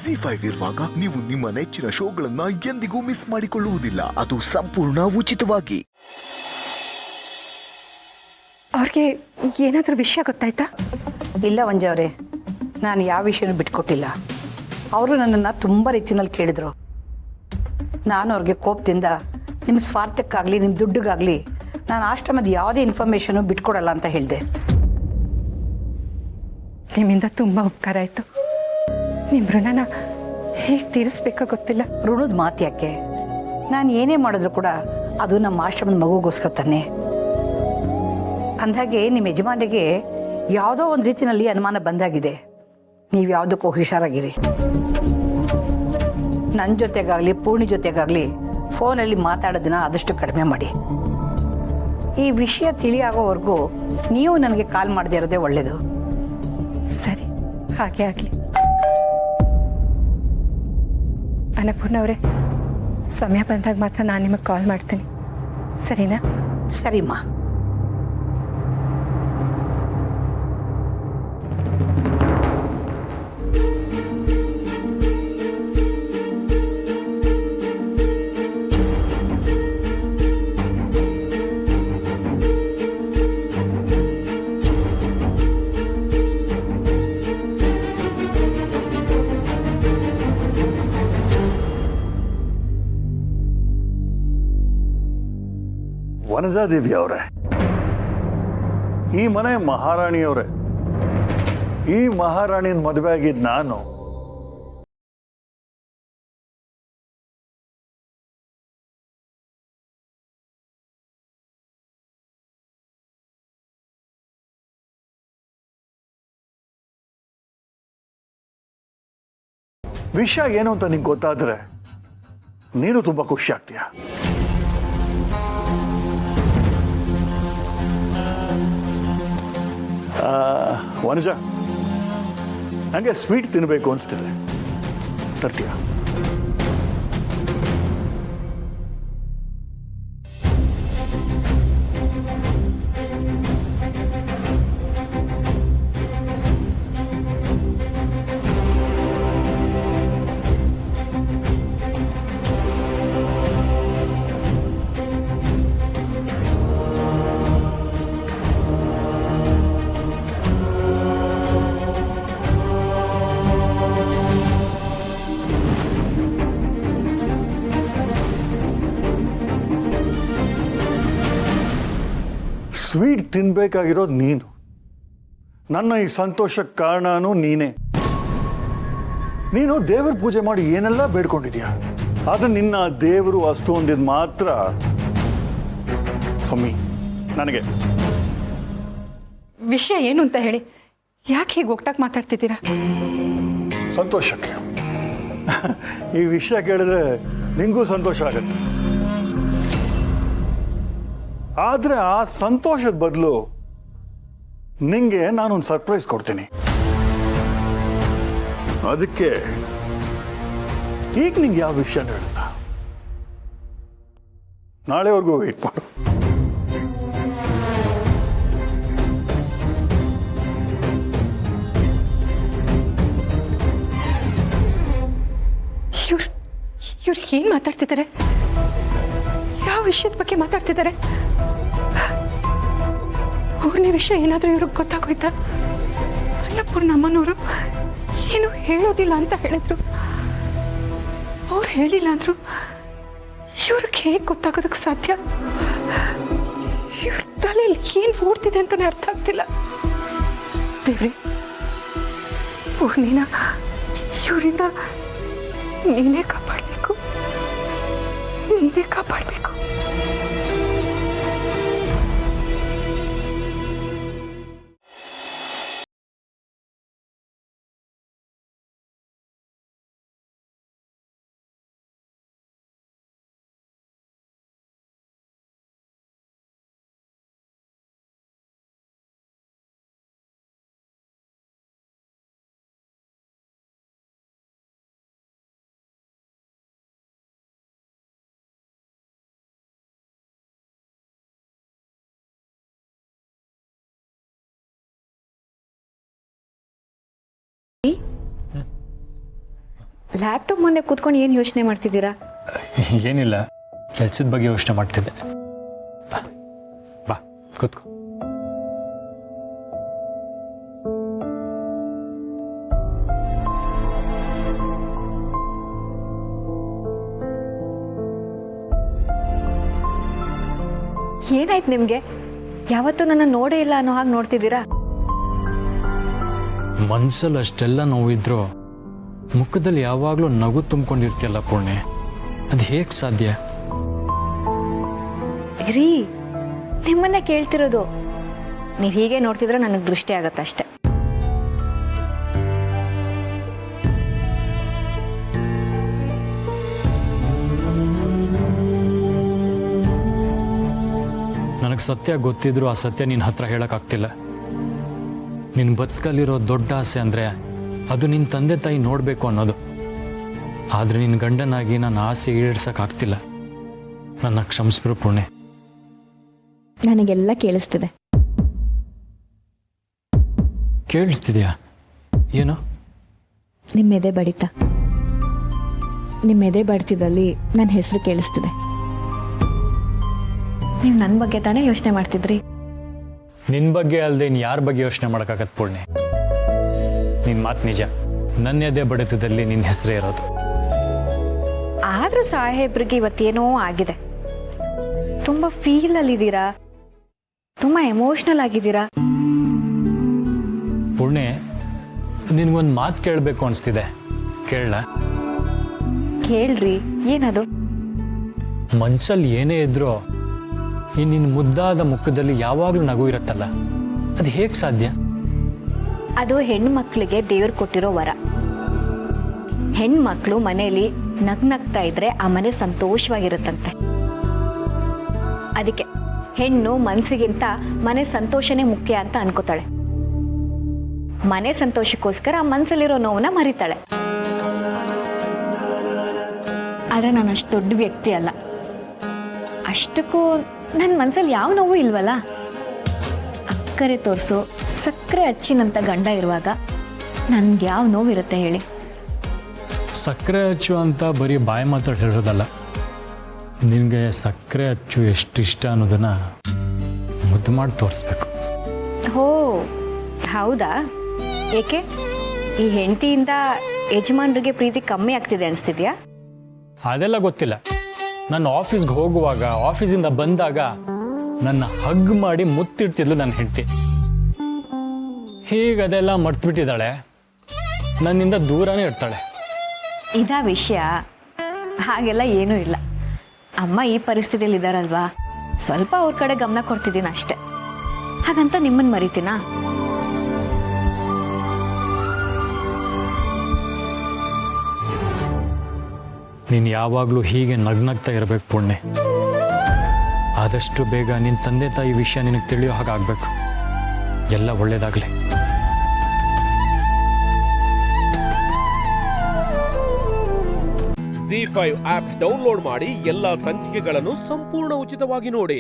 ಜಿ5 ಇರುವಾಗ ನೀವು ನಿಮ್ಮ ನೆಚ್ಚಿನ ಶೋಗಳನ್ನ ಎಂದಿಗೂ ಮಿಸ್ ಮಾಡಿಕೊಳ್ಳುವುದಿಲ್ಲ. ಅದು ಸಂಪೂರ್ಣ ಉಚಿತವಾಗಿ. ಅವ್ರಿಗೆ ಏನಾದರೂ ವಿಷಯ ಗೊತ್ತಾಯ್ತಾ? ಇಲ್ಲ ವಂಜ ಅವರೇ, ನಾನು ಯಾವ ವಿಷಯನೂ ಬಿಟ್ಕೊಟ್ಟಿಲ್ಲ. ಅವರು ನನ್ನನ್ನು ತುಂಬ ರೀತಿಯಲ್ಲಿ ಕೇಳಿದರು. ನಾನು ಅವ್ರಿಗೆ ಕೋಪದಿಂದ ನಿಮ್ಮ ಸ್ವಾರ್ಥಕ್ಕಾಗಲಿ ನಿಮ್ಮ ದುಡ್ಡಿಗಾಗಲಿ ನಾನು ಆಶ್ರಮದ ಯಾವುದೇ ಇನ್ಫಾರ್ಮೇಷನು ಬಿಟ್ಕೊಡಲ್ಲ ಅಂತ ಹೇಳಿದೆ. ನಿಮ್ಮಿಂದ ತುಂಬ ಉಪಕಾರ ಆಯಿತು. ನಿಮ್ಮ ಋಣನ ಹೇಗೆ ತೀರಿಸ್ಬೇಕೋ ಗೊತ್ತಿಲ್ಲ. ಋಣದ ಮಾತು ಯಾಕೆ? ನಾನು ಏನೇ ಮಾಡಿದ್ರು ಕೂಡ ಅದು ನಮ್ಮ ಆಶ್ರಮದ ಮಗುಗೋಸ್ಕರ ತಾನೆ. ಅಂದಾಗೆ ನಿಮ್ಮ ಯಜಮಾನಿಗೆ ಯಾವುದೋ ಒಂದು ರೀತಿಯಲ್ಲಿ ಅನುಮಾನ ಬಂದಾಗಿದೆ. ನೀವು ಯಾವುದಕ್ಕೂ ಹುಷಾರಾಗಿರಿ. ನನ್ನ ಜೊತೆಗಾಗಲಿ ಪೂರ್ಣಿ ಜೊತೆಗಾಗಲಿ ಫೋನಲ್ಲಿ ಮಾತಾಡೋದನ್ನ ಆದಷ್ಟು ಕಡಿಮೆ ಮಾಡಿ. ಈ ವಿಷಯ ತಿಳಿಯಾಗೋವರೆಗೂ ನೀವು ನನಗೆ ಕಾಲ್ ಮಾಡದೇ ಇರೋದೇ ಒಳ್ಳೆಯದು. ಸರಿ, ಹಾಗೆ ಆಗಲಿ. ಅನ್ನಪೂರ್ಣ ಅವರೇ, ಸಮಯ ಬಂದಾಗ ಮಾತ್ರ ನಾನು ನಿಮಗೆ ಕಾಲ್ ಮಾಡ್ತೀನಿ, ಸರಿನಾ? ಸರಿಮ್ಮ. ವನಜಾದೇವಿ ಅವರೇ, ಈ ಮನೆ ಮಹಾರಾಣಿಯವರೇ. ಈ ಮಹಾರಾಣಿನ ಮದುವೆ ಆಗಿದ್ದು ನಾನು. ವಿಷಯ ಏನು ಅಂತ ನಿಂಗೆ ಗೊತ್ತಾದ್ರೆ ನೀನು ತುಂಬಾ ಖುಷಿ ಆಗ್ತೀಯ. ವನಜ, ನನಗೆ ಸ್ವೀಟ್ ತಿನ್ನಬೇಕು ಅನಿಸ್ತಿದೆ, ತರ್ತೀಯ? ಸ್ವೀಟ್ ತಿನ್ಬೇಕಾಗಿರೋದು ನೀನು. ನನ್ನ ಈ ಸಂತೋಷಕ್ಕೆ ಕಾರಣನೂ ನೀನೇ. ನೀನು ದೇವರ ಪೂಜೆ ಮಾಡಿ ಏನೆಲ್ಲ ಬೇಡ್ಕೊಂಡಿದ್ಯಾ, ಆದ್ರೆ ನಿನ್ನ ದೇವರು ಅಸ್ತು ಅಂದಿದ್ದು ಮಾತ್ರ ಸ್ವಾಮಿ ನನಗೆ. ವಿಷಯ ಏನು ಅಂತ ಹೇಳಿ, ಯಾಕೆ ಹೀಗೆ ಒಟ್ಟಾಗಿ ಮಾತಾಡ್ತಿದ್ದೀರಾ? ಸಂತೋಷಕ್ಕೆ. ಈ ವಿಷಯ ಕೇಳಿದ್ರೆ ನಿಂಗೂ ಸಂತೋಷ ಆಗತ್ತೆ. ಆದರೆ ಆ ಸಂತೋಷದ ಬದಲು ನಿಂಗೆ ನಾನೊಂದು ಸರ್ಪ್ರೈಸ್ ಕೊಡ್ತೀನಿ. ಅದಕ್ಕೆ ಈಗ ನಿಂಗೆ ಯಾವ ವಿಷಯ ಹೇಳಲ್ಲ, ನಾಳೆವರೆಗೂ ವೇಟ್ ಮಾಡು. ಇವ್ರು ಏನು ಮಾತಾಡ್ತಿದ್ದಾರೆ? ಯಾವ ವಿಷಯದ ಬಗ್ಗೆ ಮಾತಾಡ್ತಿದ್ದಾರೆ? ಪೂರ್ಣಿ ವಿಷಯ ಏನಾದರೂ ಇವ್ರಿಗೆ ಗೊತ್ತಾಗೋಯ್ತಾ? ಅನ್ನಪೂರ್ಣ ಅಮ್ಮನವರು ಏನು ಹೇಳೋದಿಲ್ಲ ಅಂತ ಹೇಳಿದ್ರು. ಅವ್ರು ಹೇಳಿಲ್ಲ ಅಂದ್ರು ಇವ್ರಿಗೆ ಹೇಗೆ ಗೊತ್ತಾಗೋದಕ್ಕೆ ಸಾಧ್ಯ? ಇವ್ರ ತಲೆಯಲ್ಲಿ ಏನು ಓಡ್ತಿದೆ ಅಂತಾನೆ ಅರ್ಥ ಆಗ್ತಿಲ್ಲ. ದೇವ್ರೆ, ಪೂರ್ಣಿನ ಇವರಿಂದ ನೀನೇ ಕಾಪಾಡಬೇಕು, ನೀನೇ ಕಾಪಾಡಬೇಕು. ಲ್ಯಾಪ್ಟಾಪ್ ಮುಂದೆ ಕೂತ್ಕೊಂಡು ಏನು ಯೋಚನೆ ಮಾಡ್ತಿದ್ದೀರಾ? ಏನಿಲ್ಲ, ಕೆಲಸದ ಬಗ್ಗೆ ಯೋಚನೆ ಮಾಡ್ತಿದ್ದೆ. ಬಾ ಕೂತ್ಕೋ. ಏನಾಯ್ತು ನಿಮಗೆ? ಯಾವತ್ತೂ ನನ್ನ ನೋಡೇ ಇಲ್ಲ ಅನ್ನೋ ಹಾಗೆ ನೋಡ್ತಿದ್ದೀರಾ? ಮನ್ಸಲ್ಲಿ ಅಷ್ಟೆಲ್ಲ ನೋವಿದ್ರು ಮುಖದಲ್ಲಿ ಯಾವಾಗಲೂ ನಗು ತುಂಬಿಕೊಂಡಿರ್ತೀಯಲ್ಲ ಪುಣ್ಯ, ಅದು ಹೇಗೆ ಸಾಧ್ಯ? ರೀ, ನಿಮ್ಮನ್ನೇ ಕೇಳ್ತಿರೋದು. ನೀವು ಹೀಗೆ ನೋಡ್ತಿದ್ರೆ ನನಗೆ ದೃಷ್ಟಿ ಆಗತ್ತೆ ಅಷ್ಟೆ. ನನಗೆ ಸತ್ಯ ಗೊತ್ತಿದ್ರು ಆ ಸತ್ಯ ನಿನ್ನ ಹತ್ರ ಹೇಳೋಕ್ಕಾಗ್ತಿಲ್ಲ. ನಿನ್ನ ಬದುಕಲ್ಲಿರೋ ದೊಡ್ಡ ಆಸೆ ಅಂದರೆ ಅದು ನಿನ್ನ ತಂದೆ ತಾಯಿ ನೋಡಬೇಕು ಅನ್ನೋದು. ಆದರೆ ನಿನ್ನ ಗಂಡನಾಗಿ ನನ್ನ ಆಸೆ ಈಡೇರ್ಸೋಕ್ಕಾಗ್ತಿಲ್ಲ. ನನ್ನ ಕ್ಷಮಿಸ್ಬಿಡು ಪುಣ್ಯ. ನನಗೆಲ್ಲ ಕೇಳಿಸ್ತಿದೆ. ಕೇಳಿಸ್ತಿದ್ಯಾ? ಏನು? ನಿಮ್ಮ ಎದೆ ಬಡಿತ, ನಿಮ್ಮ ಎದೆ ಬಡಿತದಲ್ಲಿ ನನ್ನ ಹೆಸರು ಕೇಳಿಸ್ತಿದೆ. ನೀವು ನನ್ನ ಬಗ್ಗೆ ತಾನೇ ಯೋಚನೆ ಮಾಡ್ತಿದ್ರಿ? ನಿನ್ನ ಬಗ್ಗೆ ಅಲ್ಲದೆ ಇನ್ನು ಯಾರ ಬಗ್ಗೆ ಯೋಚನೆ ಮಾಡೋಕ್ಕಾಗತ್ತೆ ಪುಣ್ಯ? ನಿನ್ನ ಮಾತು ನಿಜ, ನನ್ನ ಎದೆ ಬಡಿತದಲ್ಲಿ ನಿನ್ನ ಹೆಸರೇ ಇರೋದು. ಆದರೂ ಸಾಹೇಬ್ರಿಗೆ ಇವತ್ತೇನೋ ಆಗಿದೆ. ತುಂಬ ಫೀಲಲ್ಲಿದ್ದೀರಾ, ತುಂಬ ಎಮೋಷ್ನಲ್ ಆಗಿದ್ದೀರಾ. ಪುಣ್ಯ, ನಿನಗೊಂದು ಮಾತು ಕೇಳಬೇಕು ಅನಿಸ್ತಿದೆ, ಕೇಳಲ್ಲ? ಕೇಳ್ರಿ, ಏನದು? ಮನ್ಸಲ್ಲಿ ಏನೇ ಇದ್ರೂ ಈ ನಿನ್ನ ಮುದ್ದಾದ ಮುಖದಲ್ಲಿ ಯಾವಾಗಲೂ ನಗು ಇರುತ್ತಲ್ಲ, ಅದು ಹೇಗೆ ಸಾಧ್ಯ? ಅದು ಹೆಣ್ಣು ಮಕ್ಕಳಿಗೆ ದೇವ್ರು ಕೊಟ್ಟಿರೋ ವರ. ಹೆಣ್ಮಕ್ಳು ಮನೆಯಲ್ಲಿ ನಗ್ನಗ್ತಾ ಇದ್ರೆ ಆ ಮನೆ ಸಂತೋಷವಾಗಿರುತ್ತಂತೆ. ಅದಕ್ಕೆ ಹೆಣ್ಣು ಮನಸ್ಸಿಗಿಂತ ಮನೆ ಸಂತೋಷನೇ ಮುಖ್ಯ ಅಂತ ಅನ್ಕೋತಾಳೆ. ಮನೆ ಸಂತೋಷಕ್ಕೋಸ್ಕರ ಆ ಮನಸ್ಸಲ್ಲಿರೋ ನೋವನ್ನ ಮರಿತಾಳೆ. ಆದರೆ ನಾನು ಅಷ್ಟು ದೊಡ್ಡ ವ್ಯಕ್ತಿ ಅಲ್ಲ. ಅಷ್ಟಕ್ಕೂ ನನ್ನ ಮನಸ್ಸಲ್ಲಿ ಯಾವ ನೋವು ಇಲ್ವಲ್ಲ. ಅಕ್ಕರೆ ತೋರಿಸೋ ಸಕ್ಕರೆ ಹಚ್ಚಿನಂತ ಗಂಡ ಇರುವಾಗ ನನ್ಗೆ ಯಾವ ನೋವಿರುತ್ತೆ ಹೇಳಿ? ಸಕ್ಕರೆ ಹಚ್ಚು ಅಂತ ಬರೀ ಬಾಯಿ ಮಾತಾಡಿ ಹೇಳೋದಲ್ಲ, ನಿನಗೆ ಸಕ್ಕರೆ ಹಚ್ಚು ಎಷ್ಟು ಇಷ್ಟ ಅನ್ನೋದನ್ನು ಮುದ್ದು ಮಾಡಿ ತೋರಿಸ್ಬೇಕು. ಹೋ, ಹೌದಾ? ಏಕೆ ಈ ಹೆಂಡತಿಯಿಂದ ಯಜಮಾನ್ರಿಗೆ ಪ್ರೀತಿ ಕಮ್ಮಿ ಆಗ್ತಿದೆ ಅನಿಸ್ತಿದ್ಯಾ? ಅದೆಲ್ಲ ಗೊತ್ತಿಲ್ಲ. ನಾನು ಆಫೀಸ್ಗೆ ಹೋಗುವಾಗ, ಆಫೀಸಿಂದ ಬಂದಾಗ ನನ್ನ ಹಗ್ ಮಾಡಿ ಮುತ್ತಿಡ್ತಿದ್ಲು ನನ್ನ ಹೆಂಡತಿ. ಹೀಗದೆಲ್ಲ ಮರ್ತ್ಬಿಟ್ಟಿದ್ದಾಳೆ, ನನ್ನಿಂದ ದೂರನೇ ಇರ್ತಾಳೆ. ಇದಾ ವಿಷಯ? ಹಾಗೆಲ್ಲ ಏನೂ ಇಲ್ಲ. ಅಮ್ಮ ಈ ಪರಿಸ್ಥಿತಿಯಲ್ಲಿ ಇದ್ದಾರಲ್ವಾ, ಸ್ವಲ್ಪ ಅವ್ರ ಕಡೆ ಗಮನ ಕೊಡ್ತಿದ್ದೀನಿ ಅಷ್ಟೆ. ಹಾಗಂತ ನಿಮ್ಮನ್ನು ಮರಿತೀನಾ? ನೀನು ಯಾವಾಗಲೂ ಹೀಗೆ ನಗ್ನಗ್ತಾ ಇರಬೇಕು ಪುಣ್ಯ. ಆದಷ್ಟು ಬೇಗ ನಿನ್ನ ತಂದೆ ತಾಯಿ ವಿಷಯ ನಿನಗೆ ತಿಳಿಯೋ ಹಾಗಾಗಬೇಕು. ಎಲ್ಲ ಒಳ್ಳೇದಾಗಲಿ. ZEE5 ಆಪ್ ಡೌನ್ಲೋಡ್ ಮಾಡಿ ಎಲ್ಲಾ ಸಂಚಿಕೆಗಳನ್ನು ಸಂಪೂರ್ಣ ಉಚಿತವಾಗಿ ನೋಡಿ.